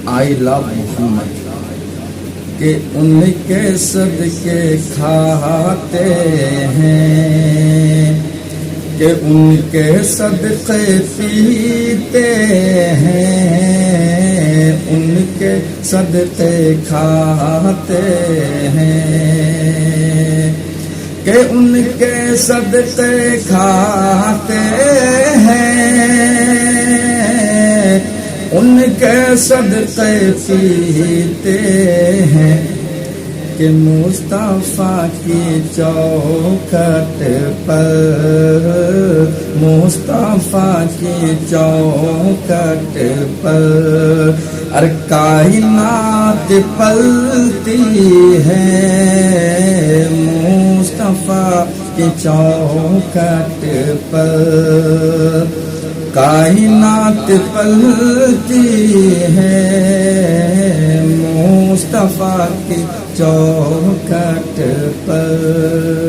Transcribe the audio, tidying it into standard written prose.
آئی لو محمد کہ ان کے صدقے کھاتے ہیں، کہ ان کے صدقے پیتے ہیں، ان کے صدقے کھاتے ہیں، کہ ان کے صدقے کھاتے ہیں، ان کے صدقے پیتے ہیں، کہ مصطفیٰ کی چوکھٹ پر، مصطفیٰ کی چوکھٹ پر کائنات پلتی ہے، مصطفیٰ کی چوکھٹ پر کائنات پلتی ہے، مصطفیٰ کی چوکھٹ پر